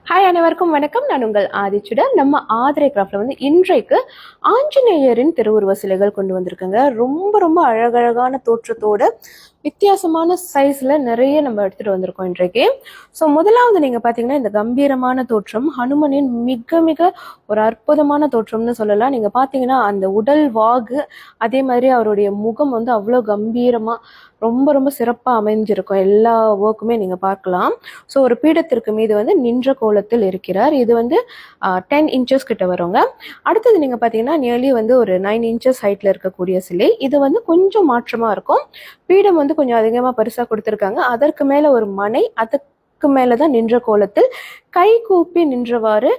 Hi அனைவருக்கும் வணக்கம். நான் உங்கள் ஆதிச்சுடர். நம்ம ஆதிரை கிராஃப்ட்ல இன்றைக்கு ஆஞ்சநேயரின் திருவுருவ சிலைகள் கொண்டு வந்திருக்கேங்க. ரொம்ப ரொம்ப அழகழகான தோற்றத்தோட வித்தியாசமான சைஸ்ல நிறைய நம்ம எடுத்துட்டு வந்திருக்கோம் இன்றைக்கு. ஸோ முதலாவது நீங்க பாத்தீங்கன்னா இந்த கம்பீரமான தோற்றம் ஹனுமனின் மிக மிக ஒரு அற்புதமான தோற்றம்னு சொல்லலாம். நீங்க பாத்தீங்கன்னா அந்த உடல் வாகு, அதே மாதிரி அவருடைய முகம் அவ்வளோ கம்பீரமா ரொம்ப ரொம்ப சிறப்பாக அமைஞ்சிருக்கும். எல்லா ஒர்க்குமே நீங்கள் பார்க்கலாம். ஸோ ஒரு பீடத்திற்கு மீது நின்ற கோலத்தில் இருக்கிறார். இது 10 இன்ச்சஸ் கிட்ட வருங்க. அடுத்தது நீங்கள் பார்த்தீங்கன்னா நியர்லி ஒரு 9 இன்ச்சஸ் ஹைட்டில் இருக்கக்கூடிய சிலை. இது கொஞ்சம் மாற்றமாக இருக்கும். பீடம் கொஞ்சம் அதிகமாக பெருசாக கொடுத்துருக்காங்க. அதற்கு மேலே ஒரு மனை, அதுக்கு மேலதான் நின்ற கோலத்தில் கை கூப்பி நின்றவாறு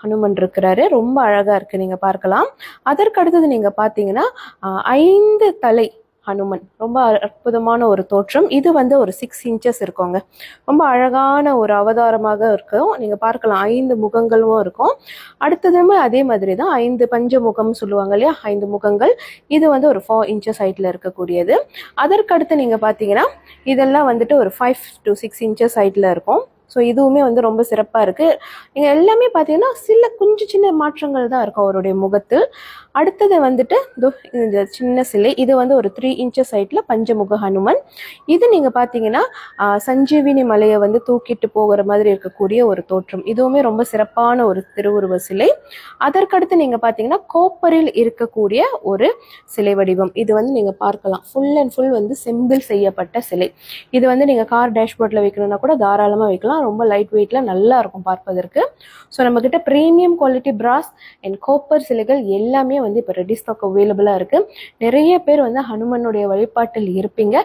ஹனுமன் இருக்கிறாரு. ரொம்ப அழகா இருக்கு, நீங்க பார்க்கலாம். அதற்கு அடுத்தது நீங்க பாத்தீங்கன்னா 5 தலை ஹனுமன், ரொம்ப அற்புதமான ஒரு தோற்றம். இது ஒரு 6 இன்ச்சஸ் இருக்குங்க. ரொம்ப அழகான ஒரு அவதாரமாக இருக்கும். நீங்க பார்க்கலாம் 5 முகங்களும் இருக்கும். அடுத்ததுமே அதே மாதிரி தான் 5 பஞ்ச முகம் சொல்லுவாங்க இல்லையா, 5 முகங்கள். இது ஒரு 4 இன்ச்சஸ் ஹைட்ல இருக்கக்கூடியது. அதற்கடுத்து நீங்க பாத்தீங்கன்னா இதெல்லாம் ஒரு 5 to 6 இன்ச்சஸ் ஹைட்ல இருக்கும். ஸோ இதுவுமே ரொம்ப சிறப்பாக இருக்குது. நீங்கள் எல்லாமே பார்த்தீங்கன்னா சில கொஞ்சம் சின்ன மாற்றங்கள் தான் இருக்கும் அவருடைய முகத்தில். அடுத்தது இந்த சின்ன சிலை, இது ஒரு 3 இன்ச்சஸ் ஹைட்டில் பஞ்சமுக ஹனுமன். இது நீங்கள் பார்த்தீங்கன்னா சஞ்சீவினி மலையை தூக்கிட்டு போகிற மாதிரி இருக்கக்கூடிய ஒரு தோற்றம். இதுவுமே ரொம்ப சிறப்பான ஒரு திருவுருவ சிலை. அதற்கடுத்து நீங்கள் பார்த்தீங்கன்னா கோப்பரில் இருக்கக்கூடிய ஒரு சிலை வடிவம். இது நீங்கள் பார்க்கலாம், ஃபுல் அண்ட் ஃபுல் செம்பில் செய்யப்பட்ட சிலை. இது நீங்கள் கார் டேஷ்போர்டில் வைக்கணும்னா கூட தாராளமாக வைக்கலாம். ரொம்ப லைட் வெயிட்ல நல்லா இருக்கும் பார்ப்பதற்கு. ஸோ நம்ம கிட்ட premium quality brass and copper சிலைகள் எல்லாமே இப்போ ரெடி ஸ்டாக் அவைலபிளா இருக்கு. நிறைய பேர் ஹனுமனுடைய வழிபாட்டில் இருப்பீங்க.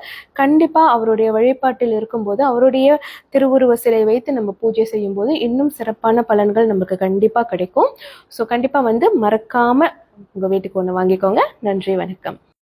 கண்டிப்பா அவருடைய வழிபாட்டில் இருக்கும்போது அவருடைய திருவுருவ சிலை வைத்து நம்ம பூஜை செய்யும் போது இன்னும் சிறப்பான பலன்கள் நமக்கு கண்டிப்பா கிடைக்கும். ஸோ கண்டிப்பா மறக்காம உங்க வீட்டுக்கு ஒன்று வாங்கிக்கோங்க. நன்றி, வணக்கம்.